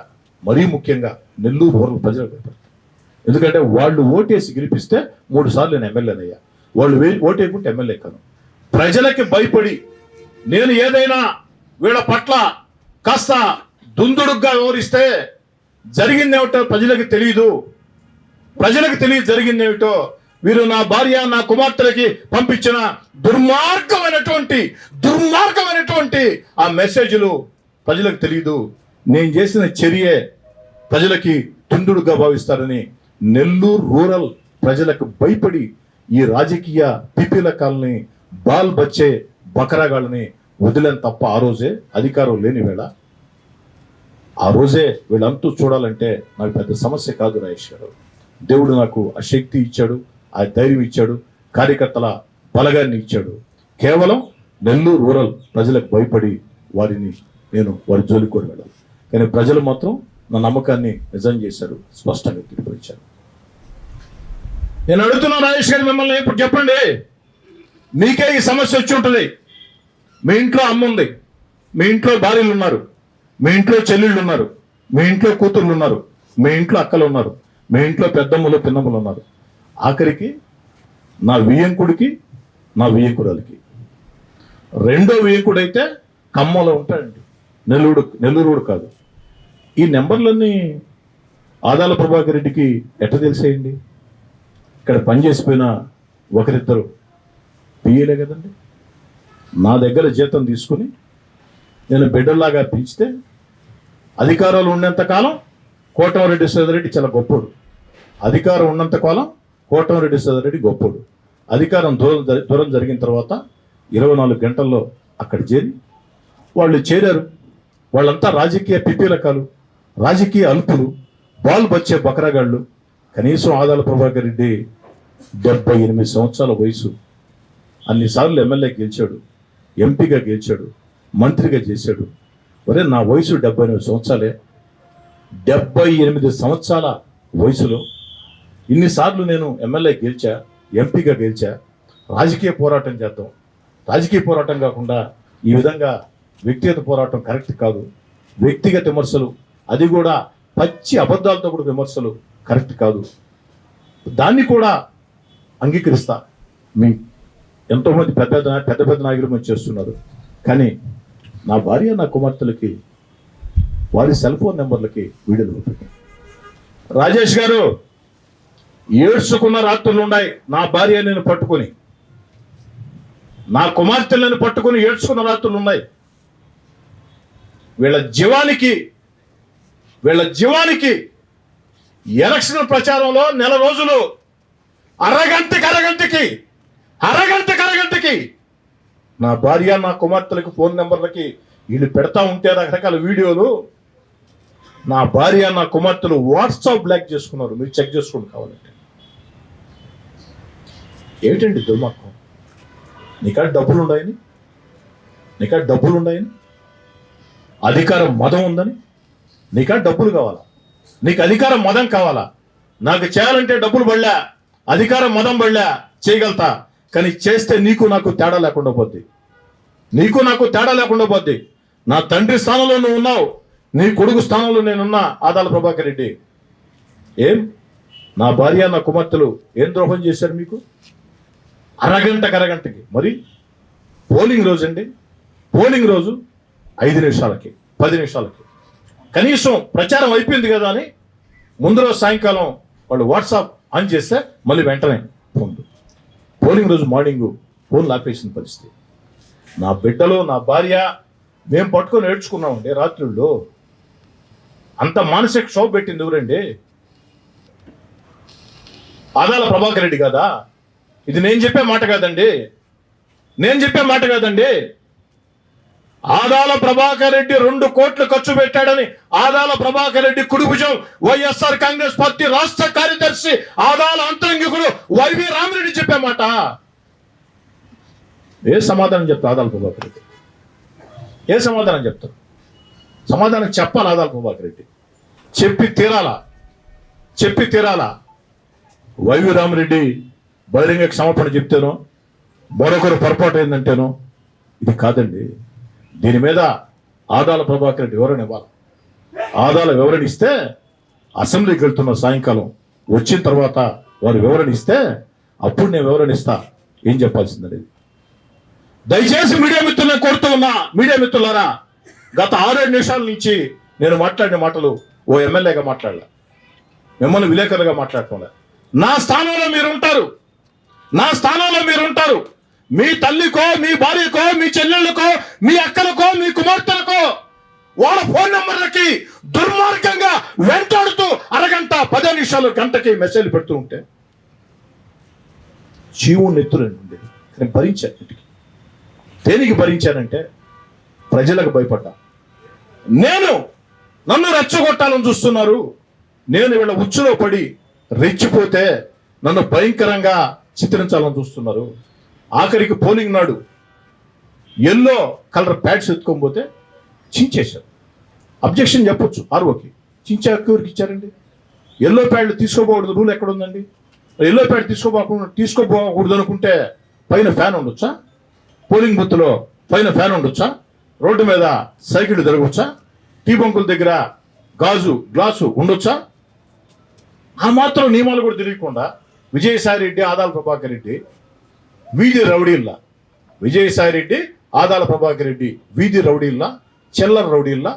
మరీ ముఖ్యంగా నెల్లూరు రూరల్ ప్రజలకు భయపడతాను. ఎందుకంటే వాళ్ళు ఓటేసి గెలిపిస్తే 3 సార్లు నేను ఎమ్మెల్యేనయ్యా, వాళ్ళు ఓటేయకుంటే ఎమ్మెల్యే కాను. ప్రజలకి భయపడి నేను ఏదైనా వీళ్ళ పట్ల కాస్త దుందుడుగ్గా వివరిస్తే జరిగిందేమిటో ప్రజలకు తెలియదు, ప్రజలకు తెలియదు జరిగిందేమిటో. వీరు నా భార్య, నా కుమార్తెలకి పంపించిన దుర్మార్గమైనటువంటి ఆ మెసేజ్లు ప్రజలకు తెలియదు. నేను చేసిన చర్యే ప్రజలకి తుండుడుగా భావిస్తారని నెల్లూరు రూరల్ ప్రజలకు భయపడి ఈ రాజకీయ పిపీలకాలని, బాల్ బచ్చే బకరాగాళ్ళని వదిలేని తప్ప ఆ రోజే అధికారం లేని వేళ, ఆ రోజే వీళ్ళంతూ చూడాలంటే నాకు పెద్ద సమస్య కాదు రాజేష్ గారు. దేవుడు నాకు ఆ శక్తి ఇచ్చాడు, ఆ ధైర్యం ఇచ్చాడు, కార్యకర్తల బలగాన్ని ఇచ్చాడు. కేవలం నెల్లూరు రూరల్ ప్రజలకు భయపడి వారి జోలికి వెళ్ళాలి. కానీ ప్రజలు మాత్రం నా నమ్మకాన్ని నిజం చేశారు, స్పష్టంగా తిరిగిపోయించారు. నేను అడుగుతున్నా రాజేష్ గారు మిమ్మల్ని, ఇప్పుడు చెప్పండి, మీకే ఈ సమస్య వచ్చి ఉంటుంది. మీ ఇంట్లో అమ్మ ఉంది, మీ ఇంట్లో భార్యలు ఉన్నారు, మీ ఇంట్లో చెల్లెళ్ళు ఉన్నారు, మీ ఇంట్లో కూతుర్లు ఉన్నారు, మీ ఇంట్లో అక్కలు ఉన్నారు, మీ ఇంట్లో పెద్దమ్మలు పిన్నమ్మలు ఉన్నారు. ఆఖరికి నా వియ్యంకుడికి, నా వియ్యంకురాలకి, రెండో వియ్యంకుడైతే ఖమ్మంలో ఉంటాడండి, నెల్లూరు కాదు. ఈ నెంబర్లన్నీ ఆదాల ప్రభాకర్ రెడ్డికి ఎట్ట తెలిసేయండి? ఇక్కడ పనిచేసిపోయిన ఒకరిద్దరు పిఏలే కదండి. నా దగ్గర జీతం తీసుకుని నేను బిడ్డల్లాగా పెంచితే అధికారంలో ఉన్నంతకాలం కోటమిరెడ్డి శ్రీధర్రెడ్డి చాలా గొప్పోడు. అధికారం ఉన్నంత కాలం కోటమిరెడ్డి శ్రీధర్రెడ్డి గొప్పోడు. అధికారం దూరం జరిగిన తర్వాత 24 గంటల్లో అక్కడ చేరి వాళ్ళు చేరారు. వాళ్ళంతా రాజకీయ పిపీలకాలు, రాజకీయ అల్పులు, బాల్ బచ్చే బకరగాళ్ళు. కనీసం ఆదాల ప్రభాకర్ రెడ్డి 78 సంవత్సరాల వయసు, అన్నిసార్లు ఎమ్మెల్యే గెలిచాడు, ఎంపీగా గెలిచాడు, మంత్రిగా చేశాడు. ఒరే నా వయసు 78 సంవత్సరాలే. 78 సంవత్సరాల వయసులో ఇన్నిసార్లు నేను ఎమ్మెల్యే గెలిచా, ఎంపీగా గెలిచా. రాజకీయ పోరాటం చేద్దాం. రాజకీయ పోరాటం కాకుండా ఈ విధంగా వ్యక్తిగత పోరాటం కరెక్ట్ కాదు. వ్యక్తిగత విమర్శలు, అది కూడా పచ్చి అబద్ధాలతో కూడా విమర్శలు కరెక్ట్ కాదు. దాన్ని కూడా అంగీకరిస్తా. మీ ఎంతోమంది పెద్ద పెద్ద నాయకులు మంచి చేస్తున్నారు. కానీ నా భార్య నా కుమార్తెలకి వారి సెల్ ఫోన్ నెంబర్లకి వీడియోలు పంపించారు. రాజేష్ గారు ఏడ్చుకున్న రాత్రులు ఉన్నాయి. నా భార్య నేను పట్టుకొని, నా కుమార్తెలను పట్టుకొని ఏడ్చుకున్న రాత్రులు ఉన్నాయి. వీళ్ళ జీవానికి ఎలక్షన్ ప్రచారంలో నెల రోజులు అరగంటకి నా భార్య నా కుమార్తెలకు ఫోన్ నెంబర్లకి వీళ్ళు పెడతా ఉంటే రకరకాల వీడియోలు. నా భార్య నా కుమార్తెలు వాట్సాప్ బ్లాక్ చేసుకున్నారు. మీరు చెక్ చేసుకోండి కావాలంటే. ఏమిటండి దుర్మార్గం? నీకాడ డబ్బులు ఉన్నాయని, అధికారం మదం ఉందని, నీకాడ డబ్బులు కావాలా? నీకు అధికారం మదం కావాలా? నాకు చేయాలంటే డబ్బులు పడలే, అధికారం మదం పడలే, చేయగలుగుతా. కానీ చేస్తే నీకు నాకు తేడా లేకుండా పోద్ది. నా తండ్రి స్థానంలో నువ్వు ఉన్నావు, నీ కొడుకు స్థానంలో నేనున్నా. ఆదాల ప్రభాకర్ రెడ్డి ఏం నా భార్య నా కుమార్తెలు ఏం ద్రోహం చేశారు మీకు? అరగంటకి. మరి పోలింగ్ రోజు అండి, పోలింగ్ రోజు 5 నిమిషాలకి 10 నిమిషాలకి కనీసం ప్రచారం అయిపోయింది కదా అని ముందు రోజు సాయంకాలం వాళ్ళు వాట్సాప్ ఆన్ చేస్తే మళ్ళీ వెంటనే ఫోన్లు. పోలింగ్ రోజు మార్నింగ్ ఫోన్లు ఆపేసిన పరిస్థితి. నా బిడ్డలు నా భార్య మేము పట్టుకొని ఏడ్చుకున్నామండి రాత్రుల్లో. అంత మానసిక క్షోభ పెట్టింది ఎవరండి? ఆదాల ప్రభాకర్ రెడ్డి కదా. ఇది నేను చెప్పే మాట కాదండి. ఆదాల ప్రభాకర్ రెడ్డి 2 కోట్లు ఖర్చు పెట్టాడని ఆదాల ప్రభాకర్ రెడ్డి కుడిభుజం వైఎస్ఆర్ కాంగ్రెస్ పార్టీ రాష్ట్ర కార్యదర్శి ఆదాల అంతరంగికుడు వైవి రామిరెడ్డి చెప్పే మాట. ఏ సమాధానం చెప్తారు ఆదాల ప్రభాకర్ రెడ్డి? ఏ సమాధానం చెప్తారు? సమాధానం చెప్పాలి ఆదాల ప్రభాకర్ రెడ్డి. చెప్పి తీరాలా. వైవి రామిరెడ్డి బహిరంగ క్షమాపణ చెప్తేనో, మరొకరు పొరపాటు ఏందంటేనో ఇది కాదండి. దీని మీద ఆదాల ప్రభాకర్ రెడ్డి వివరణ ఇవ్వాలి. ఆదాల వివరణ ఇస్తే అసెంబ్లీకి వెళ్తున్న సాయంకాలం వచ్చిన తర్వాత వారు వివరణ ఇస్తే అప్పుడు నేను వివరణ ఇస్తా ఏం చెప్పాల్సిందని. దయచేసి మీడియా మిత్రులను కోరుతూ ఉన్నా, మీడియా మిత్రులారా, గత 6-7 నిమిషాల నుంచి నేను మాట్లాడిన మాటలు ఓ ఎమ్మెల్యేగా మాట్లాడలే, మిమ్మల్ని విలేకరులుగా మాట్లాడటంలే. నా స్థానంలో మీరు ఉంటారు. మీ తల్లికో, మీ భార్యకో, మీ చెల్లెళ్ళకో, మీ అక్కలకో, మీ కుమార్తెలకో వాళ్ళ ఫోన్ నెంబర్లకి దుర్మార్గంగా వెంటాడుతూ అరగంట 10 నిమిషాలు గంటకి మెసేజ్ పెడుతూ ఉంటే జీవుని ఎత్తులండి. నేను భరించాను. ఇంటికి దేనికి భరించానంటే ప్రజలకు భయపడ్డా. నన్ను రెచ్చగొట్టాలని చూస్తున్నారు. నేను వీళ్ళ ఉచ్చులో పడి రెచ్చిపోతే నన్ను భయంకరంగా చిత్రించాలని చూస్తున్నారు. ఆఖరికి పోలింగ్ నాడు ఎల్లో కలర్ ప్యాడ్స్ ఎత్తుకోకపోతే చించేశారు. అబ్జెక్షన్ చెప్పొచ్చు ఆర్ఓకి. చించే హక్కు ఎవరికి ఇచ్చారండి? ఎల్లో ప్యాడ్లు తీసుకోకూడదు రూల్ ఎక్కడ ఉందండి? ఎల్లో ప్యాడ్ తీసుకోకూడదు అనుకుంటే పైన ఫ్యాన్ ఉండొచ్చా? పోలింగ్ బూత్లో పైన ఫ్యాన్ ఉండొచ్చా? రోడ్డు మీద సైకిల్ తిరగవచ్చా? టీ బంకుల దగ్గర గ్లాసు ఉండొచ్చా? ఆ మాత్రం నియమాలు కూడా తెలియకుండా విజయసాయిరెడ్డి, ఆదాల ప్రభాకర్ రెడ్డి వీధి రౌడీల్లా, విజయసాయిరెడ్డి, ఆదాల ప్రభాకర్ రెడ్డి వీధి రౌడీల్లా, చిల్లర రౌడీల్లా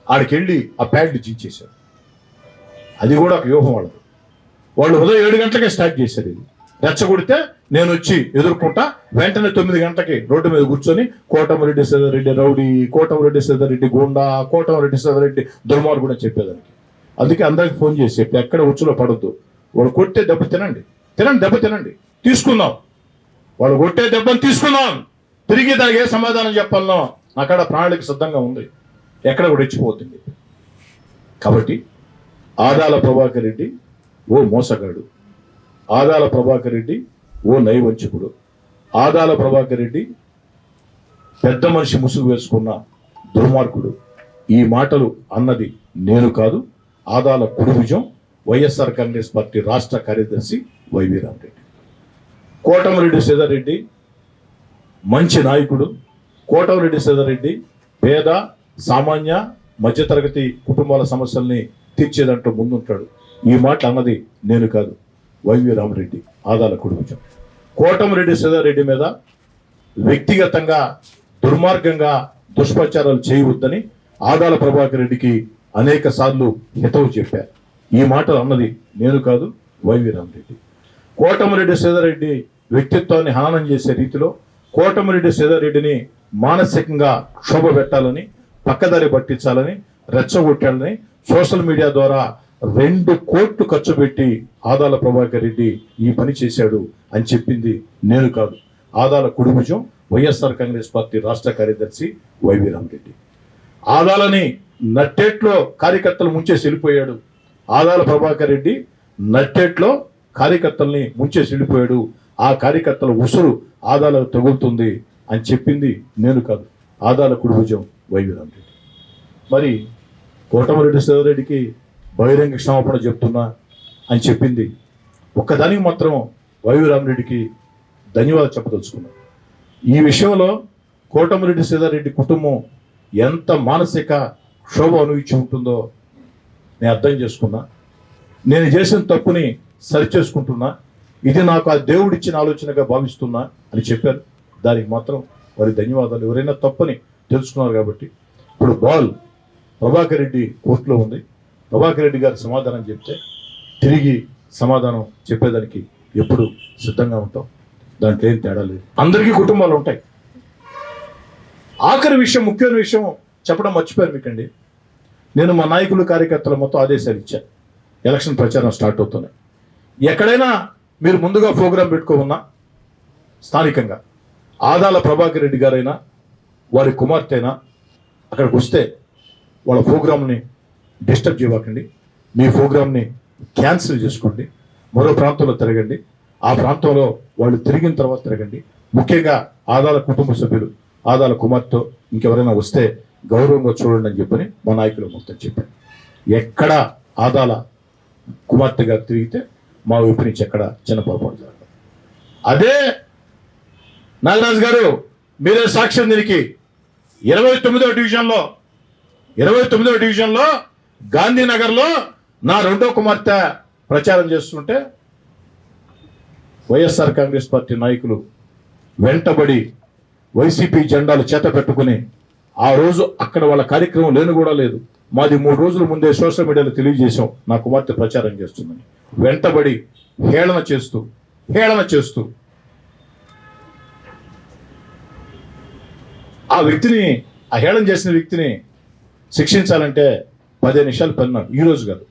ఆడికెళ్ళి ఆ ప్యాడ్లు చించేశారు. అది కూడా ఒక వ్యూహం వాళ్ళది. వాళ్ళు ఉదయం 7 గంటలకే స్టార్ట్ చేశారు. ఇది రెచ్చగొడితే నేను వచ్చి ఎదుర్కొంటా, వెంటనే 9 గంటలకి రోడ్డు మీద కూర్చొని కోటమిరెడ్డి శ్రీధర్రెడ్డి రౌడీ, కోటమిరెడ్డి శ్రీధర్రెడ్డి గూండా, కోటమిరెడ్డి శ్రీధర్రెడ్డి దుర్మార్గుడు అని చెప్పేదానికి. అందుకే అందరికి ఫోన్ చేసి చెప్పి ఎక్కడ ఉచ్చులో పడద్దు, వాడు కొట్టే దెబ్బ తినండి, దెబ్బ తినండి, తీసుకుందాం, వాడు కొట్టే దెబ్బను తీసుకుందాం, తిరిగి దానికి ఏ సమాధానం చెప్పాలనో అక్కడ ప్రణాళిక సిద్ధంగా ఉంది, ఎక్కడ కూడా ఇచ్చిపోతుంది. కాబట్టి ఆదాల ప్రభాకర్ రెడ్డి ఓ మోసగాడు, ఆదాల ప్రభాకర్ రెడ్డి ఓ నైవంచకుడు, ఆదాల ప్రభాకర్ రెడ్డి పెద్ద మనిషి ముసుగు వేసుకున్న దుర్మార్గుడు. ఈ మాటలు అన్నది నేను కాదు, ఆదాల కుడిభుజం వైఎస్ఆర్ కాంగ్రెస్ పార్టీ రాష్ట్ర కార్యదర్శి వైవి రామరెడ్డి. కోటమిరెడ్డి శ్రీధర్రెడ్డి మంచి నాయకుడు. కోటమిరెడ్డి శ్రీధర్రెడ్డి పేద, సామాన్య, మధ్యతరగతి కుటుంబాల సమస్యల్ని తీర్చేదంటూ ముందుంటాడు. ఈ మాట అన్నది నేను కాదు, వైవి రామరెడ్డి, ఆదాల కుడిభుజం. కోటమిరెడ్డి శ్రీధర్రెడ్డి మీద వ్యక్తిగతంగా దుర్మార్గంగా దుష్ప్రచారాలు చేయవద్దని ఆదాల ప్రభాకర్ రెడ్డికి అనేక సార్లు హితవు చెప్పారు. ఈ మాట అన్నది నేను కాదు, వైవి రామరెడ్డి. కోటమిరెడ్డి శ్రీధర్రెడ్డి వ్యక్తిత్వాన్ని హననం చేసే రీతిలో కోటమిరెడ్డి శ్రీధర్రెడ్డిని మానసికంగా క్షోభ పెట్టాలని, పక్కదారి పట్టించాలని, రెచ్చగొట్టాలని సోషల్ మీడియా ద్వారా 2 కోట్లు ఖర్చు పెట్టి ఆదాల ప్రభాకర్ రెడ్డి ఈ పని చేశాడు అని చెప్పింది నేను కాదు, ఆదాల కుడిభుజం వైఎస్ఆర్ కాంగ్రెస్ పార్టీ రాష్ట్ర కార్యదర్శి వైవి రామరెడ్డి. ఆదాలని నట్టేట్లో కార్యకర్తలు ముంచేసి వెళ్ళిపోయాడు. ఆదాల ప్రభాకర్ రెడ్డి నట్టేట్లో కార్యకర్తల్ని ముంచేసి వెళ్ళిపోయాడు. ఆ కార్యకర్తల ఉసురు ఆదాలకు తగులుతుంది అని చెప్పింది నేను కాదు, ఆదాల కుడిభుజం వైవి రామరెడ్డి. మరి కోటమిరెడ్డి శ్రీధర్రెడ్డికి బహిరంగ క్షమాపణ చెప్తున్నా అని చెప్పింది ఒక్కదానికి మాత్రం వైవి రామరెడ్డికి ధన్యవాదాలు చెప్పదలుచుకున్నా. ఈ విషయంలో కోటమిరెడ్డి శ్రీధర్రెడ్డి కుటుంబం ఎంత మానసిక క్షోభ అనుభవించి ఉంటుందో నేను అర్థం చేసుకున్నా. నేను చేసిన తప్పుని సరిచేసుకుంటున్నా, ఇది నాకు ఆ దేవుడిచ్చిన ఆలోచనగా భావిస్తున్నా అని చెప్పారు. దానికి మాత్రం వారి ధన్యవాదాలు. ఎవరైనా తప్పని తెలుసుకున్నారు కాబట్టి ఇప్పుడు బాల్ ప్రభాకర్ రెడ్డి కోర్టులో ఉంది. ప్రభాకర్ రెడ్డి గారు సమాధానం చెప్తే తిరిగి సమాధానం చెప్పేదానికి ఎప్పుడు సిద్ధంగా ఉంటాం, దాంట్లో ఏం తేడా లేదు. అందరికీ కుటుంబాలు ఉంటాయి. ఆఖరి విషయం, ముఖ్యమైన విషయం చెప్పడం మర్చిపోయారు మీకండి. నేను మా నాయకులు కార్యకర్తలు మొత్తం ఆదేశాలు ఇచ్చాను. ఎలక్షన్ ప్రచారం స్టార్ట్ అవుతున్నాయి. ఎక్కడైనా మీరు ముందుగా ప్రోగ్రాం పెట్టుకోమన్నా స్థానికంగా ఆదాల ప్రభాకర్ రెడ్డి గారైనా వారి కుమార్తె అయినా అక్కడికి వస్తే వాళ్ళ ప్రోగ్రామ్ని డిస్టర్బ్ చేయకండి, మీ ప్రోగ్రామ్ని క్యాన్సిల్ చేసుకోండి, మరో ప్రాంతంలో తిరగండి. ఆ ప్రాంతంలో వాళ్ళు తిరిగిన తర్వాత తిరగండి. ముఖ్యంగా ఆదాల కుటుంబ సభ్యులు, ఆదాల కుమార్తె ఇంకెవరైనా వస్తే గౌరవంగా చూడండి అని చెప్పని మా నాయకులు మొత్తం చెప్పారు. ఎక్కడ ఆదాల కుమార్తె గారు తిరిగితే మా వైపు నుంచి ఎక్కడ చిన్న పొరపాటు జరగదు. అదే నాగరాజు గారు మీరే సాక్ష్యం దీనికి. 29వ డివిజన్లో గాంధీనగర్లో నా 2వ కుమార్తె ప్రచారం చేస్తుంటే వైఎస్ఆర్ కాంగ్రెస్ పార్టీ నాయకులు వెంటబడి వైసీపీ జెండాలు చేత పెట్టుకుని ఆ రోజు అక్కడ వాళ్ళ కార్యక్రమం లేని కూడా లేదు. మాది 3 రోజుల ముందే సోషల్ మీడియాలో తెలియజేశాం నా కుమార్తె ప్రచారం చేస్తుందని. వెంటబడి హేళన చేస్తూ ఆ వ్యక్తిని, ఆ హేళన చేసిన వ్యక్తిని శిక్షించాలంటే 15 నిమిషాలు పని. నాకు ఈ రోజు కాదు,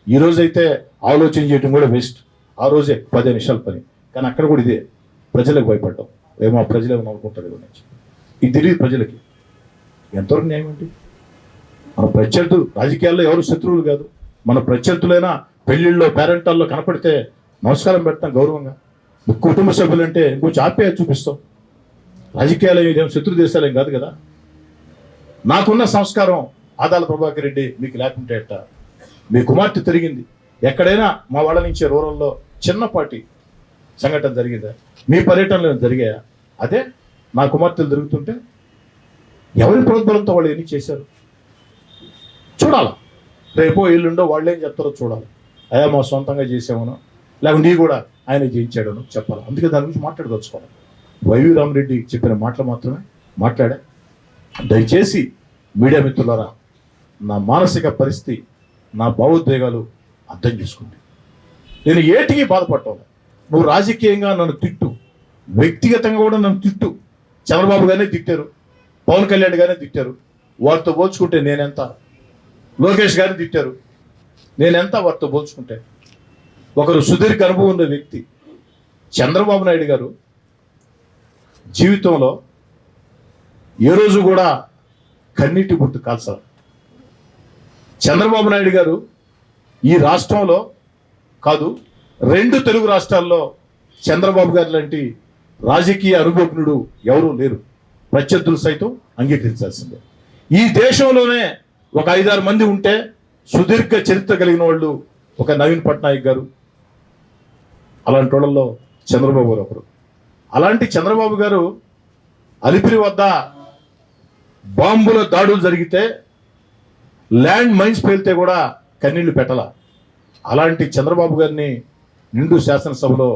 ఈ రోజు అయితే ఆలోచన చేయడం కూడా వేస్ట్. ఆ రోజే 15 నిమిషాల పని. కానీ అక్కడ కూడా ఇదే ప్రజలకు భయపడ్డాం. ఏమో ప్రజలు ఏమో అనుకుంటారు గురించి. ఇది తెలియదు ప్రజలకి. ఎంతవరకు న్యాయం ఏంటి? మన ప్రత్యర్థులు, రాజకీయాల్లో ఎవరు శత్రువులు కాదు. మన ప్రత్యర్థులైనా పెళ్లిళ్ళలో పేరెంటాల్లో కనపడితే నమస్కారం పెడతాం గౌరవంగా. కుటుంబ సభ్యులంటే ఇంకొంచెం ఆప్యాయత చూపిస్తాం. రాజకీయాలు ఇదేం శత్రు దేశాలేం కాదు కదా. నాకున్న సంస్కారం ఆదాల ప్రభాకర్ రెడ్డి మీకు లేకుంటే ఎట్ట? మీ కుమార్తె తిరిగింది. ఎక్కడైనా మా వాళ్ళ నుంచి రూరల్లో చిన్నపాటి సంఘటన జరిగిందా? మీ పర్యటనలో జరిగాయా? అదే నా కుమార్తెలు తిరుగుతుంటే ఎవరి ప్రోద్బలంతో వాళ్ళు ఎన్ని చేశారు చూడాలి. రేపో ఎల్లుండో వాళ్ళు ఏం చెప్తారో చూడాలి. అయ్యా మా సొంతంగా చేసామనో లేకుంటే నీ కూడా ఆయన జయించాడనో చెప్పాలి. అందుకే దాని గురించి మాట్లాడదలుచుకోవాలి. వైవి రామరెడ్డి చెప్పిన మాటలు మాత్రమే మాట్లాడా. దయచేసి మీడియా మిత్రులారా, నా మానసిక పరిస్థితి, నా భావోద్వేగాలు అర్థం చేసుకోండి. నేను ఏటికి బాధపడటం. నువ్వు రాజకీయంగా నన్ను తిట్టు, వ్యక్తిగతంగా కూడా నన్ను తిట్టు. చంద్రబాబు గారినే తిట్టారు, పవన్ కళ్యాణ్ గారినే తిట్టారు, వారితో పోల్చుకుంటే నేనెంత? లోకేష్ గారిని తిట్టారు, నేనెంత వారితో పోల్చుకుంటే? ఒకరు సుదీర్ఘ అనుభవం ఉన్న వ్యక్తి చంద్రబాబు నాయుడు గారు జీవితంలో ఏ రోజు కూడా కన్నీటి బుట్టు కాల్చాలి. చంద్రబాబు నాయుడు గారు ఈ రాష్ట్రంలో కాదు, 2 తెలుగు రాష్ట్రాల్లో చంద్రబాబు గారు లాంటి రాజకీయ అనుభవజ్ఞుడు ఎవరూ లేరు. ప్రత్యర్థులు సైతం అంగీకరించాల్సిందే. ఈ దేశంలోనే ఒక 5-6 మంది ఉంటే సుదీర్ఘ చరిత్ర కలిగిన వాళ్ళు ఒక నవీన్ పట్నాయక్ గారు, అలాంటి వాళ్ళల్లో చంద్రబాబు గారు ఒకరు. అలాంటి చంద్రబాబు గారు అలిపిరి వద్ద బాంబుల దాడులు జరిగితే, ల్యాండ్ మైన్స్ పేలితే కూడా కన్నీళ్లు పెట్టాల. అలాంటి చంద్రబాబు గారిని నిండు శాసనసభలో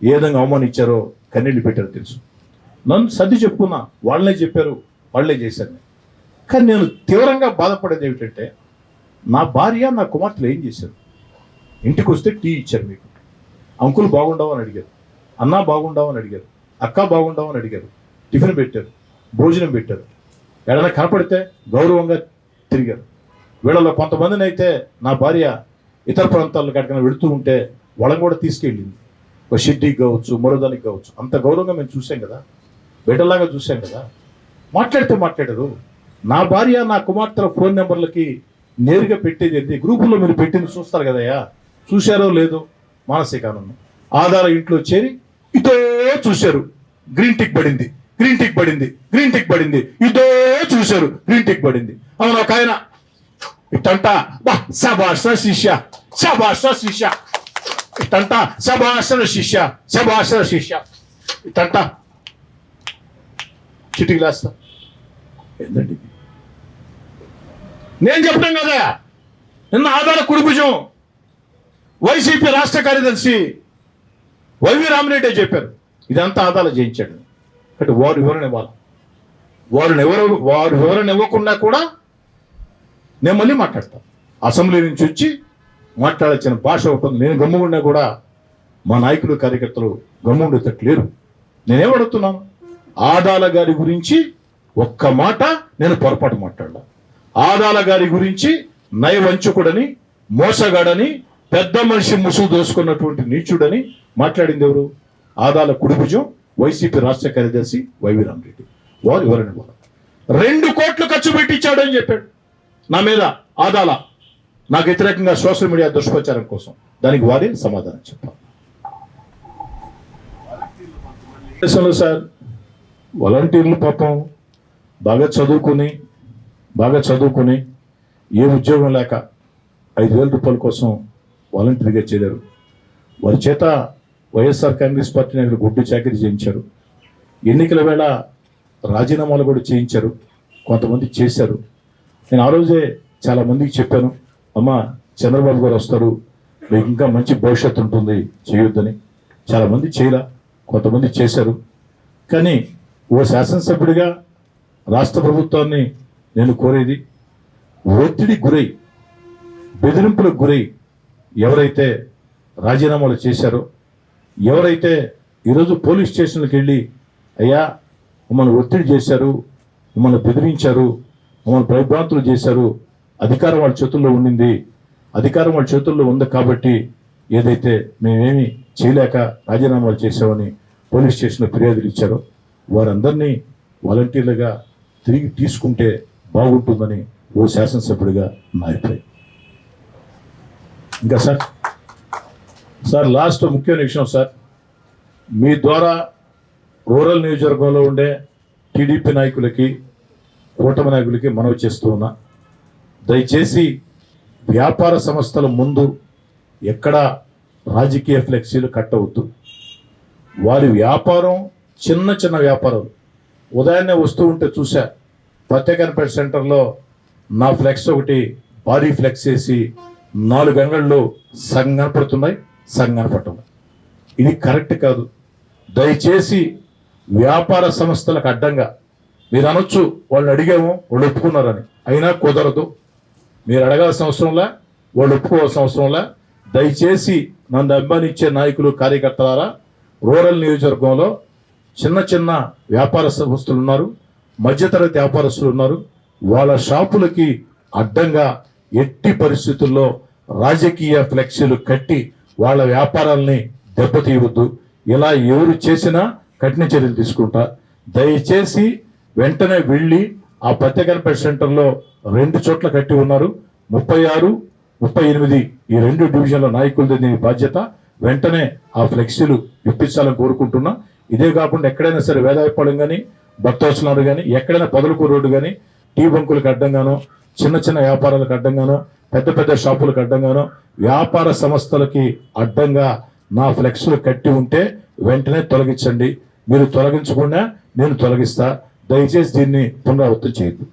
ఏ విధంగా అవమానించారో కన్నీళ్లు పెట్టారో తెలుసు. నన్ను సర్ది చెప్పుకున్నా, వాళ్ళనే చెప్పారు, వాళ్ళే చేశారు. కానీ నేను తీవ్రంగా బాధపడేది ఏమిటంటే, నా భార్య నా కుమార్తెలు ఏం చేశారు? ఇంటికి వస్తే టీ ఇచ్చారు, మీకు అంకుల్ బాగుండవు అని అడిగారు, అన్నా బాగుండవు అని అడిగారు, అక్క బాగుండవు అని అడిగారు, టిఫిన్ పెట్టారు, భోజనం పెట్టారు, ఎడన కనపడితే గౌరవంగా తిరిగారు. వీళ్ళలో కొంతమందిని అయితే నా భార్య ఇతర ప్రాంతాలకు ఎక్కడికైనా వెళుతూ ఉంటే వాళ్ళని కూడా తీసుకెళ్ళింది. ఒక షిడ్డీకి కావచ్చు, మరోదానికి కావచ్చు. అంత గౌరవంగా మేము చూసాం కదా, బిడ్డలాగా చూసాం కదా. మాట్లాడితే మాట్లాడారు. నా భార్య నా కుమార్తెల ఫోన్ నెంబర్లకి నేరుగా పెట్టేది ఏంటి? గ్రూపుల్లో మీరు పెట్టింది చూస్తారు కదయ్యా, చూశారో లేదో? మానసిక ఆనందం ఆధార ఇంట్లో చేరి ఇదో చూశారు, గ్రీన్ టిక్ పడింది, గ్రీన్ టిక్ పడింది, గ్రీన్ టిక్ పడింది, ఇదో చూశారు, గ్రీన్ టిక్ పడింది. అవును, ఒక ఆయన ఇట్టంట, బా శభాష్ శిష్య, శభాష్ శిష్య, ఇట్టంట శభాష్ శిష్య, శభాష్ శిష్య, ఇట్టంట చిటికి లేస్తా. ఏంటండి నేను చెప్పడం కదా. నిన్న ఆధార కుడిభుజం వైసీపీ రాష్ట్ర కార్యదర్శి వైవి రామిరెడ్డి చెప్పారు, ఇదంతా ఆదాలు చేయించాడు. అంటే వారు వివరణ ఇవ్వాలి. వారు వివరణ ఇవ్వకుండా కూడా నేను మళ్ళీ మాట్లాడతాను. అసెంబ్లీ నుంచి వచ్చి మాట్లాడాల్సిన భాష ఉంటుంది. నేను గమ్ముగుండా కూడా మా నాయకులు కార్యకర్తలు గమ్ముండేటట్లేరు. నేనేం అడుగుతున్నాను? ఆదాల గారి గురించి ఒక్క మాట నేను పొరపాటు మాట్లాడలా. ఆదాల గారి గురించి నయవంచకుడని, మోసగాడని, పెద్ద మనిషి ముసుగు దోసుకున్నటువంటి నీచుడని మాట్లాడింది ఎవరు? ఆదాల కుడిభుజం వైసీపీ రాష్ట్ర కార్యదర్శి వైవి రామిరెడ్డి. వారు వివరణ ఇవ్వాలి. 2 కోట్లు ఖర్చు పెట్టించాడని చెప్పాడు నా మీద ఆదాల, నాకు వ్యతిరేకంగా సోషల్ మీడియా దుష్ప్రచారం కోసం. దానికి వారే సమాధానం చెప్పాలి. సార్, వాలంటీర్లు పాపం బాగా చదువుకుని ఏ ఉద్యోగం లేక 5,000 రూపాయల కోసం వాలంటీర్గా చేరారు. వారి చేత వైఎస్ఆర్ కాంగ్రెస్ పార్టీ నాయకులు గుడ్డు చాకరీ చేయించారు. ఎన్నికల వేళ రాజీనామాలు కూడా చేయించారు. కొంతమంది చేశారు. నేను ఆ రోజే చాలా మందికి చెప్పాను, అమ్మ చంద్రబాబు గారు వస్తారు, మీకు ఇంకా మంచి భవిష్యత్తు ఉంటుంది, చేయొద్దని. చాలామంది చేయలా, కొంతమంది చేశారు. కానీ ఓ శాసనసభ్యుడిగా రాష్ట్ర ప్రభుత్వాన్ని నేను కోరేది, ఒత్తిడి గురై, బెదిరింపులకు గురై ఎవరైతే రాజీనామాలు చేశారో, ఎవరైతే ఈరోజు పోలీస్ స్టేషన్లకు వెళ్ళి అయ్యా మమ్మల్ని ఒత్తిడి చేశారు, మమ్మల్ని బెదిరించారు, మమ్మల్ని భయభ్రాంతులు చేశారు, అధికారం వాళ్ళ చేతుల్లో ఉండింది, అధికారం వాళ్ళ చేతుల్లో ఉంది కాబట్టి ఏదైతే మేమేమి చేయలేక రాజీనామాలు చేశామని పోలీస్ స్టేషన్లో ఫిర్యాదులు ఇచ్చారో వారందరినీ వాలంటీర్లుగా తిరిగి తీసుకుంటే బాగుంటుందని ఓ శాసనసభ్యుడిగా నా అభిప్రాయం. ఇంకా సార్ లాస్ట్ ముఖ్యమైన విషయం సార్, మీ ద్వారా రూరల్ నియోజకవర్గంలో ఉండే టీడీపీ నాయకులకి, కూటమి నాయకులకి మనవి చేస్తూ ఉన్నా, దయచేసి వ్యాపార సంస్థల ముందు ఎక్కడ రాజకీయ ఫ్లెక్సీలు కట్టవద్దు. వారి వ్యాపారం చిన్న చిన్న వ్యాపారాలు. ఉదయాన్నే వస్తూ ఉంటే చూసా, ప్రత్యేకనపేట సెంటర్లో నా ఫ్లెక్స్ ఒకటి భారీ ఫ్లెక్స్ వేసి 4 అంగళ్ళు సగం కనపడుతున్నాయి, సగం కనపడుతున్నాయి. ఇది కరెక్ట్ కాదు. దయచేసి వ్యాపార సంస్థలకు అడ్డంగా మీరు అనొచ్చు, వాళ్ళని అడిగాము వాళ్ళు ఒప్పుకున్నారని, అయినా కుదరదు. మీరు అడగాల్సిన అవసరంలా, వాళ్ళు ఒప్పుకోవాల్సిన అవసరంలా. దయచేసి నన్ను అభిమానించే నాయకులు కార్యకర్తలారా, రూరల్ నియోజకవర్గంలో చిన్న చిన్న వ్యాపార సంస్థలు ఉన్నారు, మధ్యతరగతి వ్యాపారస్తులు ఉన్నారు. వాళ్ళ షాపులకి అడ్డంగా ఎట్టి పరిస్థితుల్లో రాజకీయ ఫ్లెక్సీలు కట్టి వాళ్ళ వ్యాపారాలని దెబ్బతీయవద్దు. ఇలా ఎవరు చేసినా కఠిన చర్యలు తీసుకుంటా. దయచేసి వెంటనే వెళ్ళి ఆ ప్రత్యేక సెంటర్లో 2 చోట్ల కట్టి ఉన్నారు, 36, 38 ఈ 2 డివిజన్ల నాయకులది దీని బాధ్యత. వెంటనే ఆ ఫ్లెక్సీలు ఇప్పించాలని కోరుకుంటున్నా. ఇదే కాకుండా ఎక్కడైనా సరే వేదాయపాలెం కానీ, భక్తవత్సలాలు కానీ, ఎక్కడైనా పొదలకూరు రోడ్డు కానీ, టీ బంకులకు అడ్డంగానో, చిన్న చిన్న వ్యాపారాలకు అడ్డంగానో, పెద్ద పెద్ద షాపులకు అడ్డంగానో, వ్యాపార సంస్థలకి అడ్డంగా నా ఫ్లెక్స్లు కట్టి ఉంటే వెంటనే తొలగించండి. మీరు తొలగించకుండా నేను తొలగిస్తా. దయచేసి దీన్ని పునరావృతం చేయద్దు.